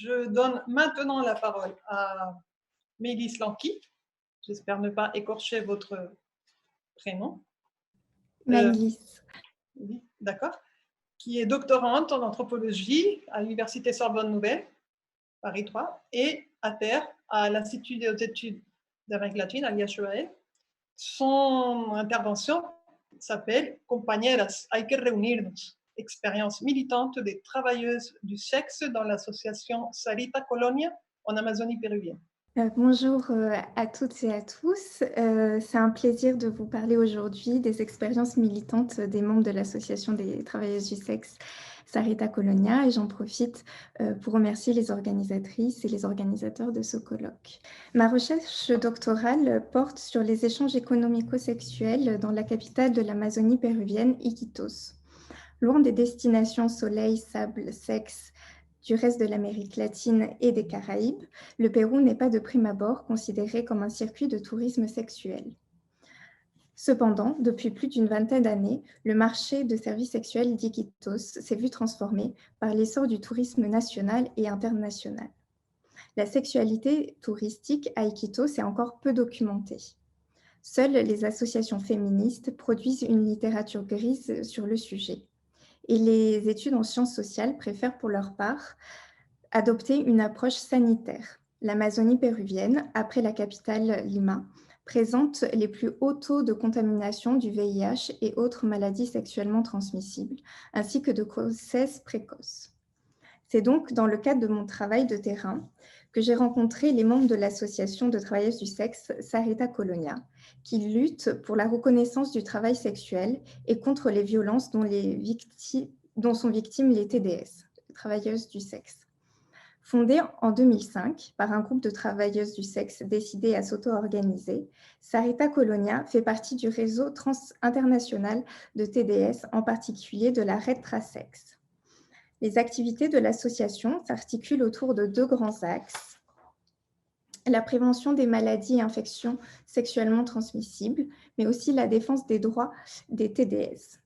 Je donne maintenant la parole à Mélisse Lanqui. J'espère ne pas écorcher votre prénom. Maïlis. Oui, d'accord. Qui est doctorante en anthropologie à l'Université Sorbonne Nouvelle, Paris 3, et à terre à l'Institut des hautes études d'Amérique latine, à l'IHEAE. Son intervention s'appelle Compañeras, hay que reunirnos, expérience militante des travailleuses du sexe dans l'association Sarita Colonia en Amazonie péruvienne. Bonjour à toutes et à tous. C'est un plaisir de vous parler aujourd'hui des expériences militantes des membres de l'Association des travailleuses du sexe Sarita Colonia, et j'en profite pour remercier les organisatrices et les organisateurs de ce colloque. Ma recherche doctorale porte sur les échanges économico-sexuels dans la capitale de l'Amazonie péruvienne, Iquitos. Loin des destinations soleil, sable, sexe du reste de l'Amérique latine et des Caraïbes, le Pérou n'est pas de prime abord considéré comme un circuit de tourisme sexuel. Cependant, depuis plus d'une vingtaine d'années, le marché de services sexuels d'Iquitos s'est vu transformé par l'essor du tourisme national et international. La sexualité touristique à Iquitos est encore peu documentée. Seules les associations féministes produisent une littérature grise sur le sujet. Et les études en sciences sociales préfèrent pour leur part adopter une approche sanitaire. L'Amazonie péruvienne, après la capitale Lima, présente les plus hauts taux de contamination du VIH et autres maladies sexuellement transmissibles, ainsi que de grossesses précoces. C'est donc dans le cadre de mon travail de terrain que j'ai rencontré les membres de l'association de travailleuses du sexe Sarita Colonia, qui luttent pour la reconnaissance du travail sexuel et contre les violences dont sont victimes les TDS, les travailleuses du sexe. Fondée en 2005 par un groupe de travailleuses du sexe décidées à s'auto-organiser, Sarita Colonia fait partie du réseau international de TDS, en particulier de la Red Trasex. Les activités de l'association s'articulent autour de deux grands axes: la prévention des maladies et infections sexuellement transmissibles, mais aussi la défense des droits des TDS.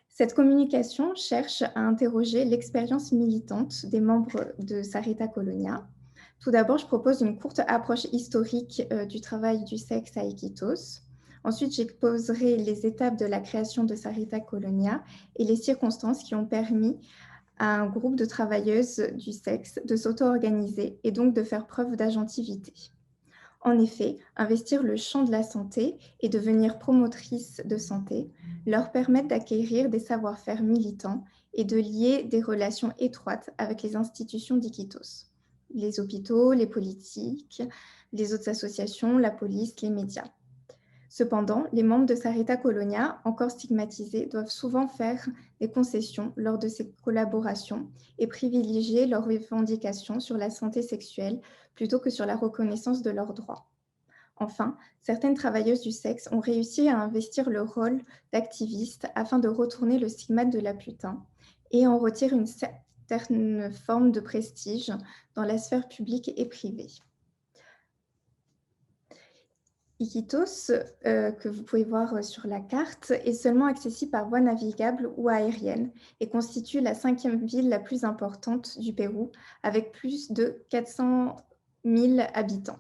Cette communication cherche à interroger l'expérience militante des membres de Sarita Colonia. Tout d'abord, je propose une courte approche historique du travail du sexe à Iquitos. Ensuite, j'exposerai les étapes de la création de Sarita Colonia et les circonstances qui ont permis à un groupe de travailleuses du sexe de s'auto-organiser et donc de faire preuve d'agentivité. En effet, investir le champ de la santé et devenir promotrice de santé leur permettent d'acquérir des savoir-faire militants et de lier des relations étroites avec les institutions d'Iquitos, les hôpitaux, les politiques, les autres associations, la police, les médias. Cependant, les membres de Sarita Colonia, encore stigmatisés, doivent souvent faire des concessions lors de ces collaborations et privilégier leurs revendications sur la santé sexuelle plutôt que sur la reconnaissance de leurs droits. Enfin, certaines travailleuses du sexe ont réussi à investir le rôle d'activiste afin de retourner le stigmate de la putain et en retirer une certaine forme de prestige dans la sphère publique et privée. Iquitos, que vous pouvez voir sur la carte, est seulement accessible par voie navigable ou aérienne et constitue la 5e ville la plus importante du Pérou, avec plus de 400 000 habitants.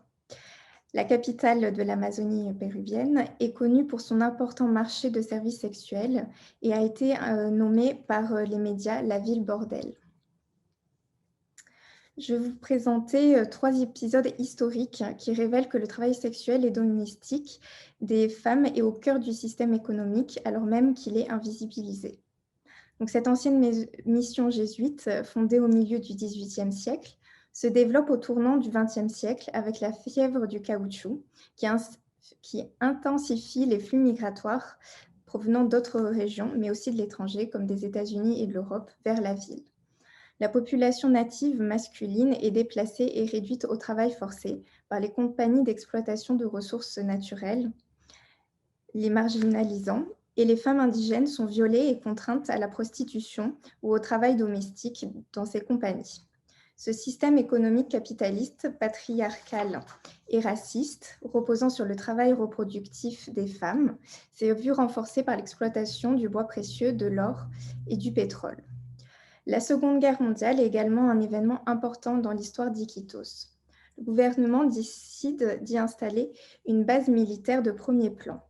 La capitale de l'Amazonie péruvienne est connue pour son important marché de services sexuels et a été nommée par les médias la ville bordel. Je vais vous présenter 3 épisodes historiques qui révèlent que le travail sexuel et domestique des femmes est au cœur du système économique, alors même qu'il est invisibilisé. Donc, cette ancienne mission jésuite, fondée au milieu du XVIIIe siècle, se développe au tournant du XXe siècle avec la fièvre du caoutchouc qui intensifie les flux migratoires provenant d'autres régions, mais aussi de l'étranger, comme des États-Unis et de l'Europe, vers la ville. La population native masculine est déplacée et réduite au travail forcé par les compagnies d'exploitation de ressources naturelles, les marginalisant, et les femmes indigènes sont violées et contraintes à la prostitution ou au travail domestique dans ces compagnies. Ce système économique capitaliste, patriarcal et raciste, reposant sur le travail reproductif des femmes, s'est vu renforcé par l'exploitation du bois précieux, de l'or et du pétrole. La Seconde Guerre mondiale est également un événement important dans l'histoire d'Iquitos. Le gouvernement décide d'y installer une base militaire de premier plan.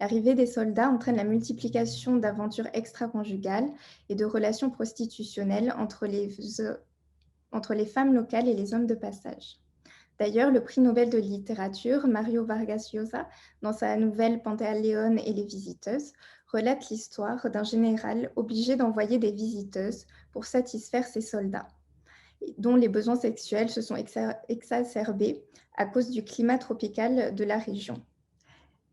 L'arrivée des soldats entraîne la multiplication d'aventures extra-conjugales et de relations prostitutionnelles entre les femmes locales et les hommes de passage. D'ailleurs, le prix Nobel de littérature, Mario Vargas Llosa, dans sa nouvelle Pantaleone et les visiteuses, relate l'histoire d'un général obligé d'envoyer des visiteuses pour satisfaire ses soldats, dont les besoins sexuels se sont exacerbés à cause du climat tropical de la région.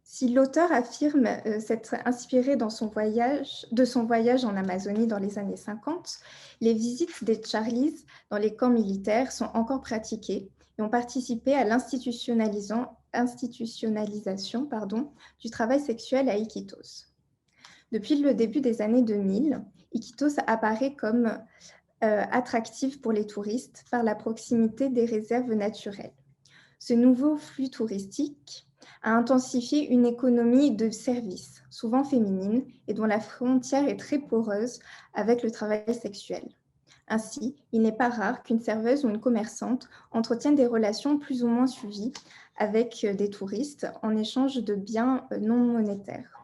Si l'auteur affirme s'être inspiré de son voyage en Amazonie dans les années 50, les visites des Charlies dans les camps militaires sont encore pratiquées et ont participé à l'institutionnalisation du travail sexuel à Iquitos. Depuis le début des années 2000, Iquitos apparaît comme attractive pour les touristes par la proximité des réserves naturelles. Ce nouveau flux touristique a intensifié une économie de services, souvent féminine, et dont la frontière est très poreuse avec le travail sexuel. Ainsi, il n'est pas rare qu'une serveuse ou une commerçante entretienne des relations plus ou moins suivies avec des touristes en échange de biens non monétaires.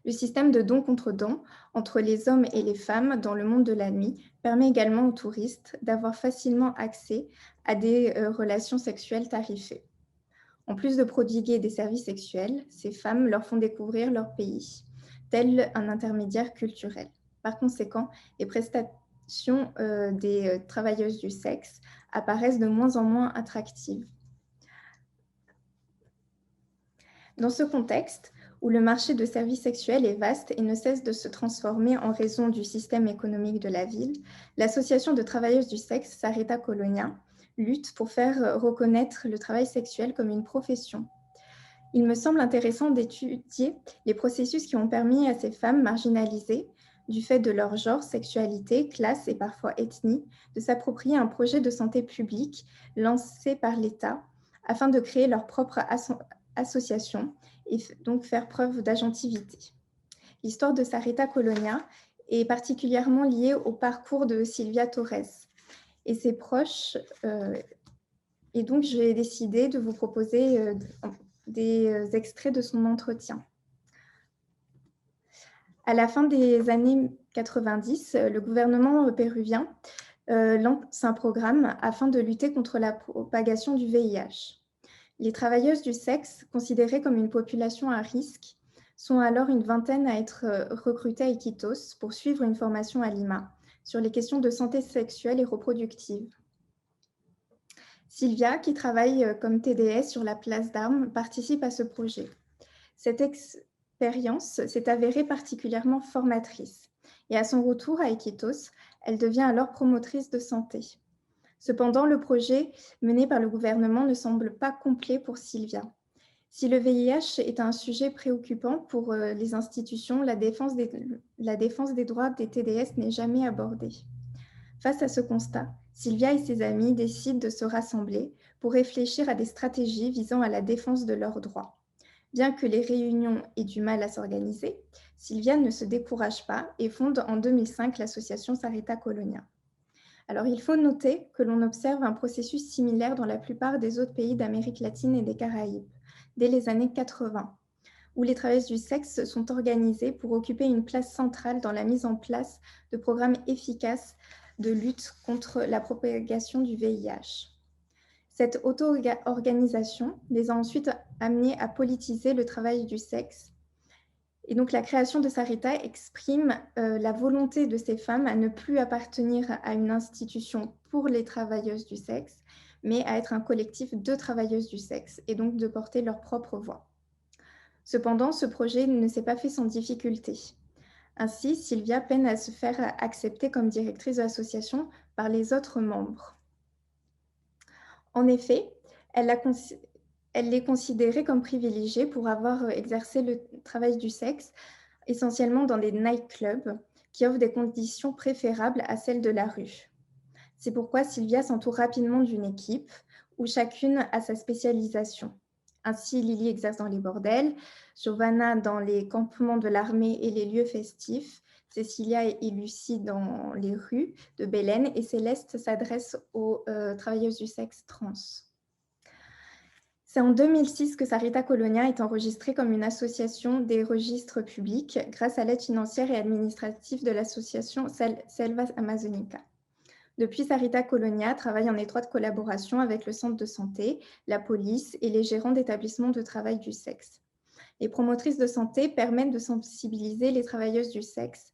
Le système de don contre don entre les hommes et les femmes dans le monde de la nuit permet également aux touristes d'avoir facilement accès à des relations sexuelles tarifées. En plus de prodiguer des services sexuels, ces femmes leur font découvrir leur pays, tel un intermédiaire culturel. Par conséquent, les prestations des travailleuses du sexe apparaissent de moins en moins attractives. Dans ce contexte, où le marché de services sexuels est vaste et ne cesse de se transformer en raison du système économique de la ville, l'association de travailleuses du sexe Sarita Colonia lutte pour faire reconnaître le travail sexuel comme une profession. Il me semble intéressant d'étudier les processus qui ont permis à ces femmes marginalisées, du fait de leur genre, sexualité, classe et parfois ethnie, de s'approprier un projet de santé publique lancé par l'État afin de créer leur propre association et donc faire preuve d'agentivité. L'histoire de Sarita Colonia est particulièrement liée au parcours de Silvia Torres et ses proches. Et donc, j'ai décidé de vous proposer des extraits de son entretien. À la fin des années 90, le gouvernement péruvien lance un programme afin de lutter contre la propagation du VIH. Les travailleuses du sexe, considérées comme une population à risque, sont alors une vingtaine à être recrutées à Iquitos pour suivre une formation à Lima sur les questions de santé sexuelle et reproductive. Sylvia, qui travaille comme TDS sur la place d'Armes, participe à ce projet. Cette expérience s'est avérée particulièrement formatrice et à son retour à Iquitos, elle devient alors promotrice de santé. Cependant, le projet mené par le gouvernement ne semble pas complet pour Sylvia. Si le VIH est un sujet préoccupant pour les institutions, la défense des droits des TDS n'est jamais abordée. Face à ce constat, Sylvia et ses amis décident de se rassembler pour réfléchir à des stratégies visant à la défense de leurs droits. Bien que les réunions aient du mal à s'organiser, Sylvia ne se décourage pas et fonde en 2005 l'association Sarita Colonia. Alors, il faut noter que l'on observe un processus similaire dans la plupart des autres pays d'Amérique latine et des Caraïbes, dès les années 80, où les travailleuses du sexe sont organisées pour occuper une place centrale dans la mise en place de programmes efficaces de lutte contre la propagation du VIH. Cette auto-organisation les a ensuite amenées à politiser le travail du sexe. Et donc, la création de Sarita exprime la volonté de ces femmes à ne plus appartenir à une institution pour les travailleuses du sexe, mais à être un collectif de travailleuses du sexe et donc de porter leur propre voix. Cependant, ce projet ne s'est pas fait sans difficulté. Ainsi, Sylvia peine à se faire accepter comme directrice de l'association par les autres membres. En effet, elle est considérée comme privilégiée pour avoir exercé le travail du sexe, essentiellement dans des nightclubs qui offrent des conditions préférables à celles de la rue. C'est pourquoi Sylvia s'entoure rapidement d'une équipe où chacune a sa spécialisation. Ainsi, Lily exerce dans les bordels, Giovanna dans les campements de l'armée et les lieux festifs, Cécilia et Lucie dans les rues de Bélène et Céleste s'adresse aux travailleuses du sexe trans. C'est en 2006 que Sarita Colonia est enregistrée comme une association des registres publics grâce à l'aide financière et administrative de l'association Selva Amazonica. Depuis, Sarita Colonia travaille en étroite collaboration avec le centre de santé, la police et les gérants d'établissements de travail du sexe. Les promotrices de santé permettent de sensibiliser les travailleuses du sexe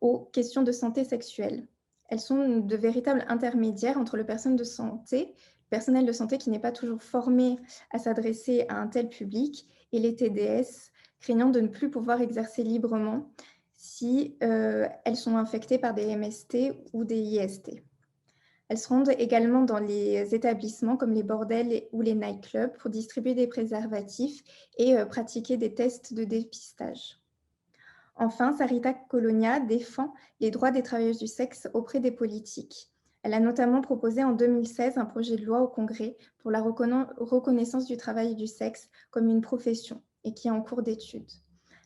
aux questions de santé sexuelle. Elles sont de véritables intermédiaires entre le personnel de santé qui n'est pas toujours formé à s'adresser à un tel public, et les TDS, craignant de ne plus pouvoir exercer librement si elles sont infectées par des MST ou des IST. Elles se rendent également dans les établissements comme les bordels ou les nightclubs pour distribuer des préservatifs et pratiquer des tests de dépistage. Enfin, Sarita Colonia défend les droits des travailleuses du sexe auprès des politiques. Elle a notamment proposé en 2016 un projet de loi au Congrès pour la reconnaissance du travail du sexe comme une profession et qui est en cours d'étude.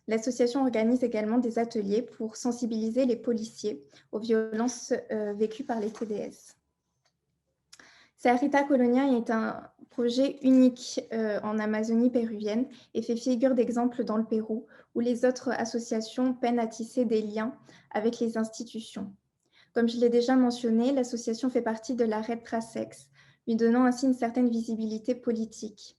L'association organise également des ateliers pour sensibiliser les policiers aux violences vécues par les TDS. Sarita Colonia est un projet unique en Amazonie péruvienne et fait figure d'exemple dans le Pérou, où les autres associations peinent à tisser des liens avec les institutions. Comme je l'ai déjà mentionné, l'association fait partie de la Red Trasex, lui donnant ainsi une certaine visibilité politique.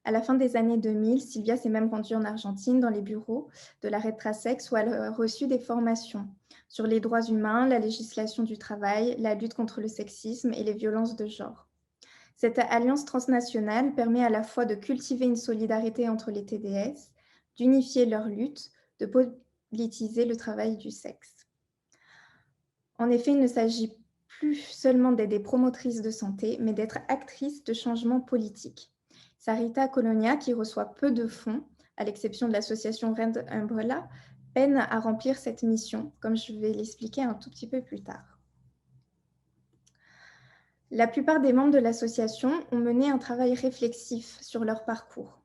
À la fin des années 2000, Sylvia s'est même rendue en Argentine dans les bureaux de la Red Trasex où elle a reçu des formations sur les droits humains, la législation du travail, la lutte contre le sexisme et les violences de genre. Cette alliance transnationale permet à la fois de cultiver une solidarité entre les TDS, d'unifier leur lutte, de politiser le travail du sexe. En effet, il ne s'agit plus seulement d'être des promotrices de santé, mais d'être actrices de changements politiques. Sarita Colonia, qui reçoit peu de fonds, à l'exception de l'association Red Umbrella, peine à remplir cette mission, comme je vais l'expliquer un tout petit peu plus tard. La plupart des membres de l'association ont mené un travail réflexif sur leur parcours.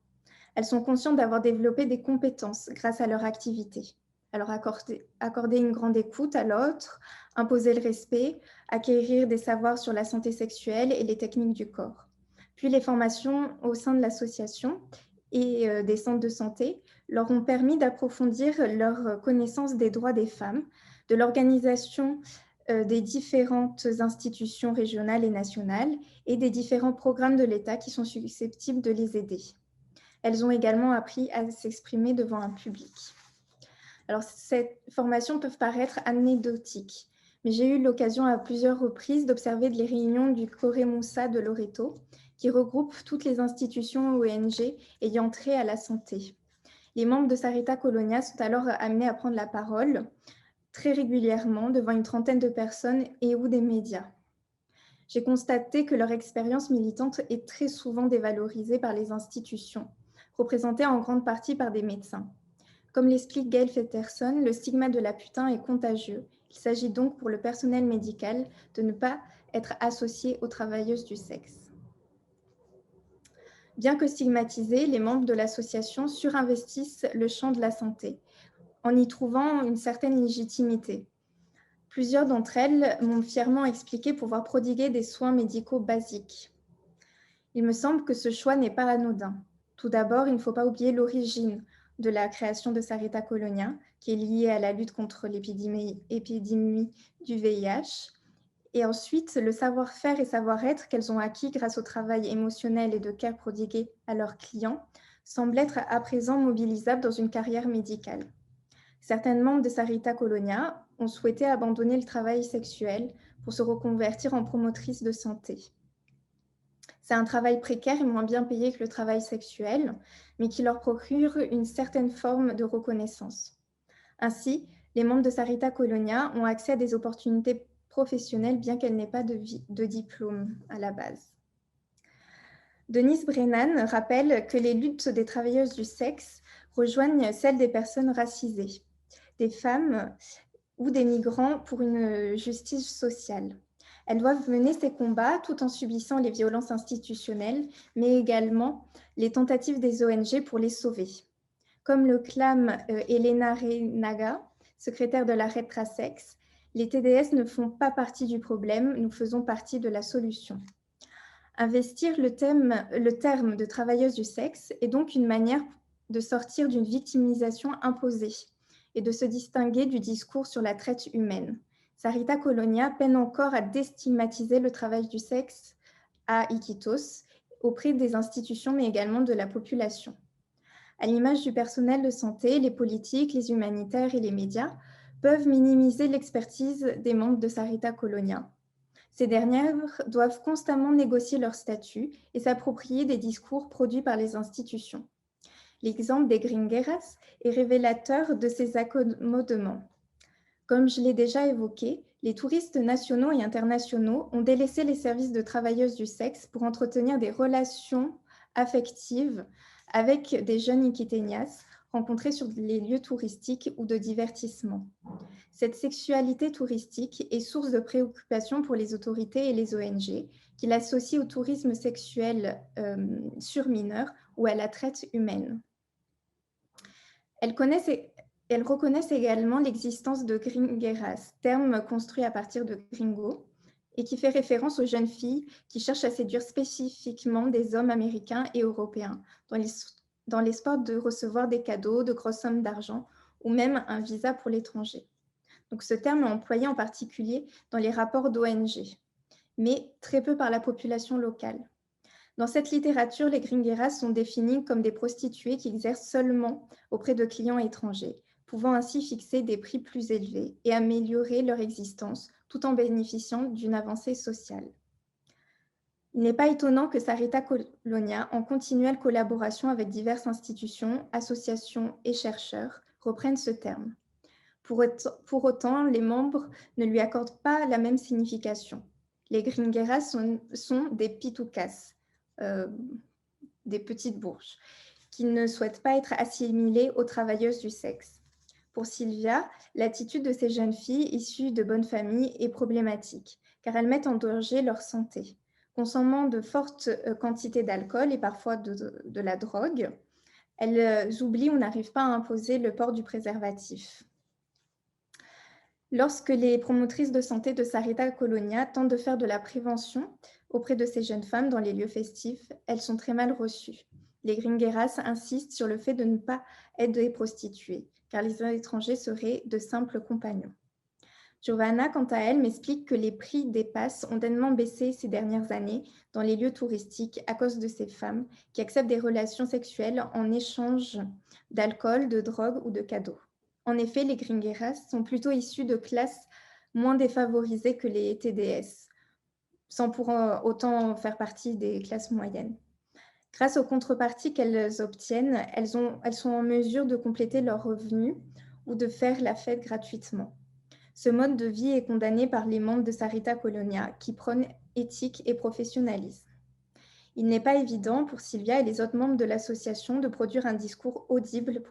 Elles sont conscientes d'avoir développé des compétences grâce à leur activité. Alors accorder une grande écoute à l'autre, imposer le respect, acquérir des savoirs sur la santé sexuelle et les techniques du corps. Puis les formations au sein de l'association et des centres de santé leur ont permis d'approfondir leur connaissance des droits des femmes, de l'organisation des différentes institutions régionales et nationales et des différents programmes de l'État qui sont susceptibles de les aider. Elles ont également appris à s'exprimer devant un public. Alors, ces formations peuvent paraître anecdotiques, mais j'ai eu l'occasion à plusieurs reprises d'observer les réunions du Coremoussa de Loreto, qui regroupe toutes les institutions ONG ayant trait à la santé. Les membres de Sarita Colonia sont alors amenés à prendre la parole très régulièrement devant une trentaine de personnes et ou des médias. J'ai constaté que leur expérience militante est très souvent dévalorisée par les institutions, représentées en grande partie par des médecins. Comme l'explique Gail Fetterson, le stigma de la putain est contagieux. Il s'agit donc pour le personnel médical de ne pas être associé aux travailleuses du sexe. Bien que stigmatisés, les membres de l'association surinvestissent le champ de la santé, en y trouvant une certaine légitimité. Plusieurs d'entre elles m'ont fièrement expliqué pouvoir prodiguer des soins médicaux basiques. Il me semble que ce choix n'est pas anodin. Tout d'abord, il ne faut pas oublier l'origine de la création de Sarita Colonia, qui est liée à la lutte contre l'épidémie du VIH. Et ensuite, le savoir-faire et savoir-être qu'elles ont acquis grâce au travail émotionnel et de care prodigué à leurs clients semblent être à présent mobilisables dans une carrière médicale. Certaines membres de Sarita Colonia ont souhaité abandonner le travail sexuel pour se reconvertir en promotrices de santé. C'est un travail précaire et moins bien payé que le travail sexuel, mais qui leur procure une certaine forme de reconnaissance. Ainsi, les membres de Sarita Colonia ont accès à des opportunités professionnelles, bien qu'elles n'aient pas de diplôme à la base. Denise Brennan rappelle que les luttes des travailleuses du sexe rejoignent celles des personnes racisées, des femmes ou des migrants pour une justice sociale. Elles doivent mener ces combats tout en subissant les violences institutionnelles, mais également les tentatives des ONG pour les sauver. Comme le clame Elena Renaga, secrétaire de la Retrasex, les TDS ne font pas partie du problème, nous faisons partie de la solution. Investir le terme de travailleuse du sexe est donc une manière de sortir d'une victimisation imposée et de se distinguer du discours sur la traite humaine. Sarita Colonia peine encore à déstigmatiser le travail du sexe à Iquitos auprès des institutions mais également de la population. À l'image du personnel de santé, les politiques, les humanitaires et les médias peuvent minimiser l'expertise des membres de Sarita Colonia. Ces dernières doivent constamment négocier leur statut et s'approprier des discours produits par les institutions. L'exemple des gringueras est révélateur de ces accommodements. Comme je l'ai déjà évoqué, les touristes nationaux et internationaux ont délaissé les services de travailleuses du sexe pour entretenir des relations affectives avec des jeunes iquiteñas rencontrés sur les lieux touristiques ou de divertissement. Cette sexualité touristique est source de préoccupation pour les autorités et les ONG qui l'associent au tourisme sexuel sur mineurs ou à la traite humaine. Elles reconnaissent également l'existence de gringueras, terme construit à partir de gringo, et qui fait référence aux jeunes filles qui cherchent à séduire spécifiquement des hommes américains et européens, dans l'espoir de recevoir des cadeaux, de grosses sommes d'argent ou même un visa pour l'étranger. Donc ce terme est employé en particulier dans les rapports d'ONG, mais très peu par la population locale. Dans cette littérature, les gringueras sont définies comme des prostituées qui exercent seulement auprès de clients étrangers, pouvant ainsi fixer des prix plus élevés et améliorer leur existence tout en bénéficiant d'une avancée sociale. Il n'est pas étonnant que Sarita Colonia, en continuelle collaboration avec diverses institutions, associations et chercheurs, reprenne ce terme. Pour autant, les membres ne lui accordent pas la même signification. Les gringueras sont des pitucas, des petites bourges, qui ne souhaitent pas être assimilées aux travailleuses du sexe. Pour Sylvia, l'attitude de ces jeunes filles issues de bonnes familles est problématique, car elles mettent en danger leur santé. Consommant de fortes quantités d'alcool et parfois de la drogue, elles oublient ou n'arrivent pas à imposer le port du préservatif. Lorsque les promotrices de santé de Sarita Colonia tentent de faire de la prévention auprès de ces jeunes femmes dans les lieux festifs, elles sont très mal reçues. Les gringueras insistent sur le fait de ne pas être des prostituées, car les étrangers seraient de simples compagnons. Giovanna, quant à elle, m'explique que les prix des passes ont nettement baissé ces dernières années dans les lieux touristiques à cause de ces femmes qui acceptent des relations sexuelles en échange d'alcool, de drogue ou de cadeaux. En effet, les gringueras sont plutôt issues de classes moins défavorisées que les TDS, sans pour autant faire partie des classes moyennes. Grâce aux contreparties qu'elles obtiennent, elles sont en mesure de compléter leurs revenus ou de faire la fête gratuitement. Ce mode de vie est condamné par les membres de Sarita Colonia qui prônent éthique et professionnalisme. Il n'est pas évident pour Sylvia et les autres membres de l'association de produire un discours audible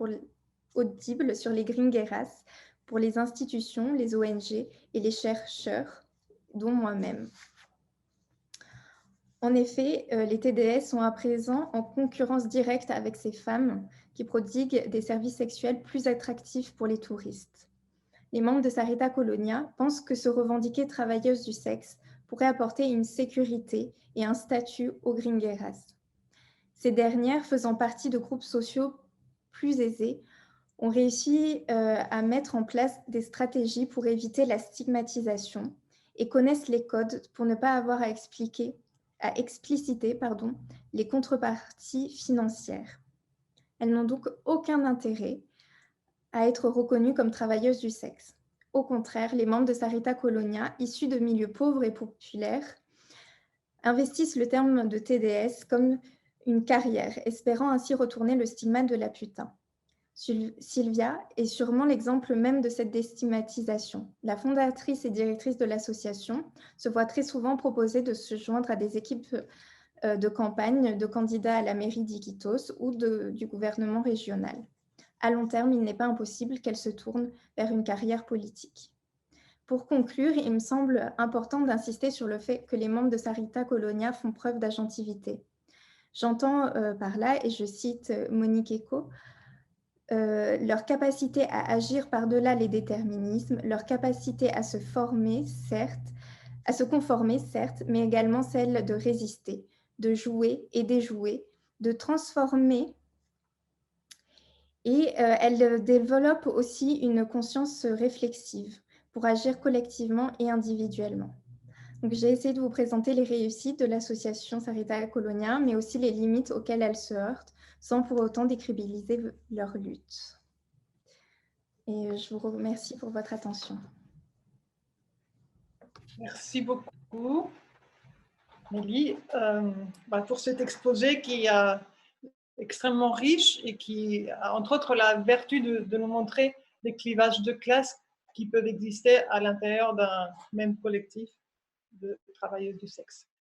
sur les gringueras pour les institutions, les ONG et les chercheurs, dont moi-même. En effet, les TDS sont à présent en concurrence directe avec ces femmes qui prodiguent des services sexuels plus attractifs pour les touristes. Les membres de Sarita Colonia pensent que se revendiquer travailleuse du sexe pourrait apporter une sécurité et un statut aux gringueras. Ces dernières, faisant partie de groupes sociaux plus aisés, ont réussi à mettre en place des stratégies pour éviter la stigmatisation et connaissent les codes pour ne pas avoir à expliciter les contreparties financières. Elles n'ont donc aucun intérêt à être reconnues comme travailleuses du sexe. Au contraire, les membres de Sarita Colonia, issus de milieux pauvres et populaires, investissent le terme de TDS comme une carrière, espérant ainsi retourner le stigmate de la putain. Sylvia est sûrement l'exemple même de cette déstigmatisation. La fondatrice et directrice de l'association se voit très souvent proposer de se joindre à des équipes de campagne de candidats à la mairie d'Iquitos ou du gouvernement régional. À long terme, il n'est pas impossible qu'elle se tourne vers une carrière politique. Pour conclure, il me semble important d'insister sur le fait que les membres de Sarita Colonia font preuve d'agentivité. J'entends par là, et je cite Monique Eco, leur capacité à agir par-delà les déterminismes, leur capacité à se former, certes, à se conformer, certes, mais également celle de résister, de jouer et déjouer, de transformer. Et elle développe aussi une conscience réflexive pour agir collectivement et individuellement. Donc, j'ai essayé de vous présenter les réussites de l'association Sarita Colonia, mais aussi les limites auxquelles elle se heurte, sans pour autant décrédibiliser leur lutte. Et je vous remercie pour votre attention. Merci beaucoup, Mélie, pour cet exposé qui est extrêmement riche et qui a entre autres la vertu de nous montrer les clivages de classe qui peuvent exister à l'intérieur d'un même collectif de travailleuses du sexe.